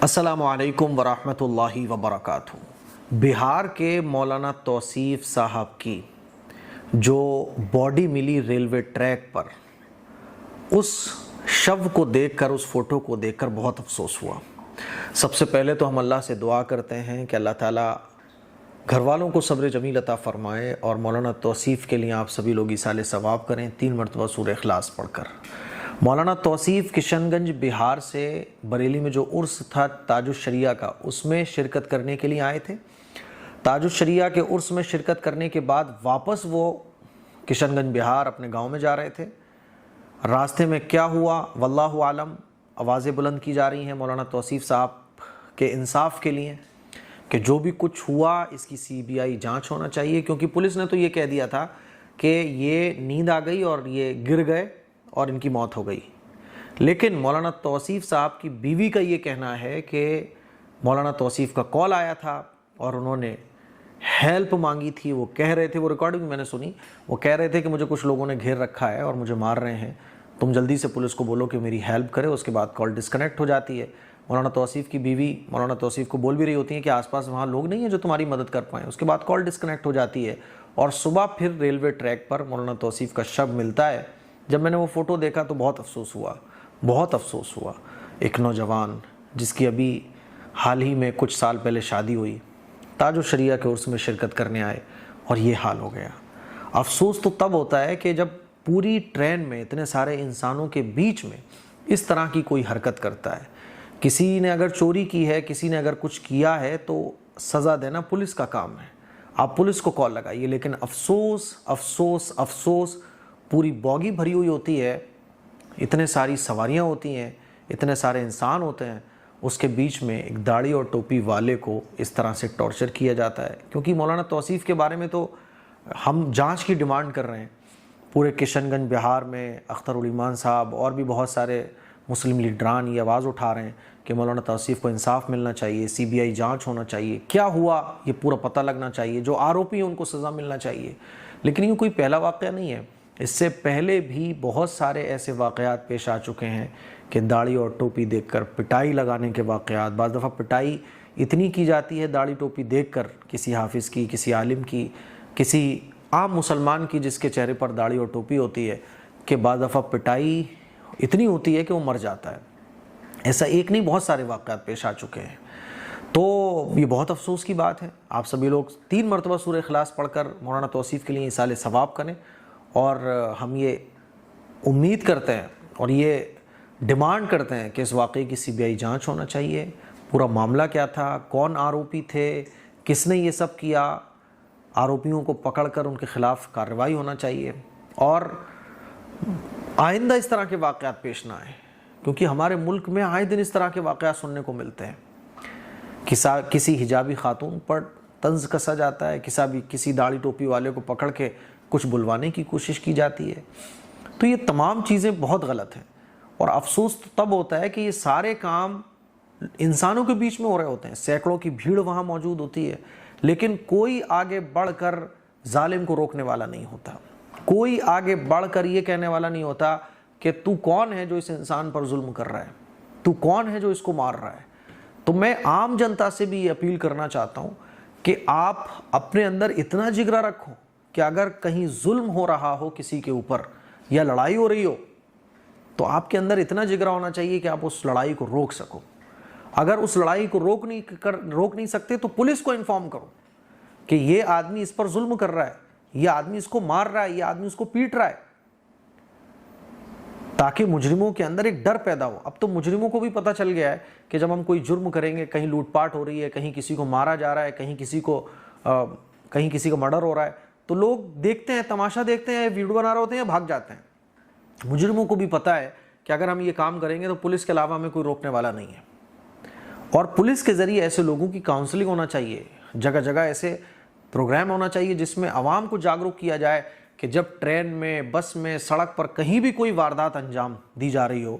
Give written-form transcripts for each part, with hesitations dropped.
السلام علیکم ورحمۃ اللہ وبرکاتہ۔ بہار کے مولانا توصیف صاحب کی جو باڈی ملی ریلوے ٹریک پر، اس شو کو دیکھ کر، اس فوٹو کو دیکھ کر بہت افسوس ہوا۔ سب سے پہلے تو ہم اللہ سے دعا کرتے ہیں کہ اللہ تعالیٰ گھر والوں کو صبر جمیل عطا فرمائے، اور مولانا توصیف کے لیے آپ سبھی لوگ ایصال ثواب کریں 3 مرتبہ سورہ اخلاص پڑھ کر۔ مولانا توصیف کشن گنج بہار سے بریلی میں جو عرس تھا تاج الشریعہ کا، اس میں شرکت کرنے کے لیے آئے تھے۔ تاج الشریعہ کے عرس میں شرکت کرنے کے بعد واپس وہ کشن گنج بہار اپنے گاؤں میں جا رہے تھے۔ راستے میں کیا ہوا واللہ عالم، آوازیں بلند کی جا رہی ہیں مولانا توصیف صاحب کے انصاف کے لیے کہ جو بھی کچھ ہوا اس کی CBI جانچ ہونا چاہیے، کیونکہ پولیس نے تو یہ کہہ دیا تھا کہ یہ نیند آ گئی اور یہ گر گئے اور ان کی موت ہو گئی۔ لیکن مولانا توصیف صاحب کی بیوی کا یہ کہنا ہے کہ مولانا توصیف کا کال آیا تھا اور انہوں نے ہیلپ مانگی تھی۔ وہ کہہ رہے تھے، وہ ریکارڈنگ میں نے سنی، وہ کہہ رہے تھے کہ مجھے کچھ لوگوں نے گھیر رکھا ہے اور مجھے مار رہے ہیں، تم جلدی سے پولیس کو بولو کہ میری ہیلپ کرے۔ اس کے بعد کال ڈسکنیکٹ ہو جاتی ہے۔ مولانا توصیف کی بیوی مولانا توصیف کو بول بھی رہی ہوتی ہیں کہ آس پاس وہاں لوگ نہیں ہیں جو تمہاری مدد کر پائیں۔ اس کے بعد کال ڈسکنیکٹ ہو جاتی ہے اور صبح پھر ریلوے ٹریک پر مولانا توصیف کا شب ملتا ہے۔ جب میں نے وہ فوٹو دیکھا تو بہت افسوس ہوا، بہت افسوس ہوا۔ ایک نوجوان جس کی ابھی حال ہی میں کچھ سال پہلے شادی ہوئی، تاج الشریعہ کے عرس میں شرکت کرنے آئے اور یہ حال ہو گیا۔ افسوس تو تب ہوتا ہے کہ جب پوری ٹرین میں اتنے سارے انسانوں کے بیچ میں اس طرح کی کوئی حرکت کرتا ہے۔ کسی نے اگر چوری کی ہے، کسی نے اگر کچھ کیا ہے تو سزا دینا پولیس کا کام ہے، آپ پولیس کو کال لگائیے۔ لیکن افسوس افسوس افسوس، پوری باگی بھری ہوئی ہوتی ہے، اتنے ساری سواریاں ہوتی ہیں، اتنے سارے انسان ہوتے ہیں، اس کے بیچ میں ایک داڑھی اور ٹوپی والے کو اس طرح سے ٹارچر کیا جاتا ہے۔ کیونکہ مولانا توصیف کے بارے میں تو ہم جانچ کی ڈیمانڈ کر رہے ہیں۔ پورے کشن گنج بہار میں اختر الایمان صاحب اور بھی بہت سارے مسلم لیڈران یہ آواز اٹھا رہے ہیں کہ مولانا توصیف کو انصاف ملنا چاہیے، CBI جانچ ہونا چاہیے، کیا ہوا یہ پورا پتہ لگنا چاہیے، جو آروپی ہیں ان کو سزا ملنا چاہیے۔ لیکن یہ کوئی پہلا واقعہ نہیں ہے، اس سے پہلے بھی بہت سارے ایسے واقعات پیش آ چکے ہیں کہ داڑھی اور ٹوپی دیکھ کر پٹائی لگانے کے واقعات۔ بعض دفعہ پٹائی اتنی کی جاتی ہے داڑھی ٹوپی دیکھ کر، کسی حافظ کی، کسی عالم کی، کسی عام مسلمان کی جس کے چہرے پر داڑھی اور ٹوپی ہوتی ہے، کہ بعض دفعہ پٹائی اتنی ہوتی ہے کہ وہ مر جاتا ہے۔ ایسا ایک نہیں، بہت سارے واقعات پیش آ چکے ہیں۔ تو یہ بہت افسوس کی بات ہے۔ آپ سبھی لوگ 3 مرتبہ سورہ اخلاص پڑھ کر مولانا توصیف کے لیے ایصال ثواب کریں، اور ہم یہ امید کرتے ہیں اور یہ ڈیمانڈ کرتے ہیں کہ اس واقعے کی CBI جانچ ہونا چاہیے۔ پورا معاملہ کیا تھا، کون آروپی تھے، کس نے یہ سب کیا، آروپیوں کو پکڑ کر ان کے خلاف کارروائی ہونا چاہیے، اور آئندہ اس طرح کے واقعات پیش نہ آئیں، کیونکہ ہمارے ملک میں آئے دن اس طرح کے واقعات سننے کو ملتے ہیں۔ کسی حجابی خاتون پر طنز کسا جاتا ہے، کسی داڑھی ٹوپی والے کو پکڑ کے کچھ بلوانے کی کوشش کی جاتی ہے۔ تو یہ تمام چیزیں بہت غلط ہیں، اور افسوس تو تب ہوتا ہے کہ یہ سارے کام انسانوں کے بیچ میں ہو رہے ہوتے ہیں، سینکڑوں کی بھیڑ وہاں موجود ہوتی ہے، لیکن کوئی آگے بڑھ کر ظالم کو روکنے والا نہیں ہوتا، کوئی آگے بڑھ کر یہ کہنے والا نہیں ہوتا کہ تو کون ہے جو اس انسان پر ظلم کر رہا ہے، تو کون ہے جو اس کو مار رہا ہے۔ تو میں عام جنتا سے بھی یہ اپیل کرنا چاہتا ہوں کہ آپ اپنے اندر اتنا جگرا رکھو کہ اگر کہیں ظلم ہو رہا ہو کسی کے اوپر یا لڑائی ہو رہی ہو، تو آپ کے اندر اتنا جگرا ہونا چاہیے کہ آپ اس لڑائی کو روک سکو۔ اگر اس لڑائی کو روک نہیں سکتے تو پولیس کو انفارم کرو کہ یہ آدمی اس پر ظلم کر رہا ہے، یہ آدمی اس کو مار رہا ہے، یہ آدمی اس کو پیٹ رہا ہے، تاکہ مجرموں کے اندر ایک ڈر پیدا ہو۔ اب تو مجرموں کو بھی پتہ چل گیا ہے کہ جب ہم کوئی جرم کریں گے، کہیں لوٹ پاٹ ہو رہی ہے، کہیں کسی کو مارا جا رہا ہے، کہیں کسی کا مرڈر ہو رہا ہے، تو لوگ دیکھتے ہیں، تماشا دیکھتے ہیں، ویڈیو بنا رہے ہوتے ہیں، بھاگ جاتے ہیں۔ مجرموں کو بھی پتہ ہے کہ اگر ہم یہ کام کریں گے تو پولیس کے علاوہ ہمیں کوئی روکنے والا نہیں ہے، اور پولیس کے ذریعے ایسے لوگوں کی کاؤنسلنگ ہونا چاہیے، جگہ جگہ ایسے پروگرام ہونا چاہیے جس میں عوام کو جاگرک کیا جائے کہ جب ٹرین میں، بس میں، سڑک پر کہیں بھی کوئی واردات انجام دی جا رہی ہو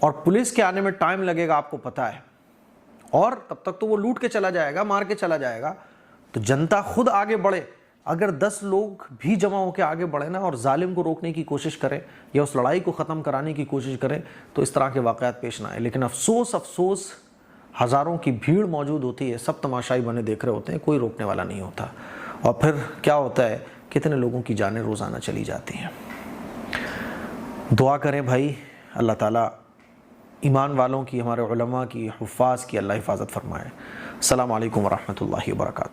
اور پولیس کے آنے میں ٹائم لگے گا، آپ کو پتہ ہے، اور تب تک تو وہ لوٹ کے چلا جائے گا، مار کے چلا جائے گا، تو جنتا خود آگے بڑھے۔ اگر 10 لوگ بھی جمع ہو کے آگے بڑھیں نا اور ظالم کو روکنے کی کوشش کریں یا اس لڑائی کو ختم کرانے کی کوشش کریں تو اس طرح کے واقعات پیش نہ آئے۔ لیکن افسوس افسوس ہزاروں کی بھیڑ موجود ہوتی ہے، سب تماشائی بنے دیکھ رہے ہوتے ہیں، کوئی روکنے والا نہیں ہوتا، اور پھر کیا ہوتا ہے، کتنے لوگوں کی جانیں روزانہ چلی جاتی ہیں۔ دعا کریں بھائی، اللہ تعالیٰ ایمان والوں کی، ہمارے علماء کی، حفاظ کی اللہ حفاظت فرمائے۔ السلام علیکم ورحمۃ اللہ وبرکاتہ۔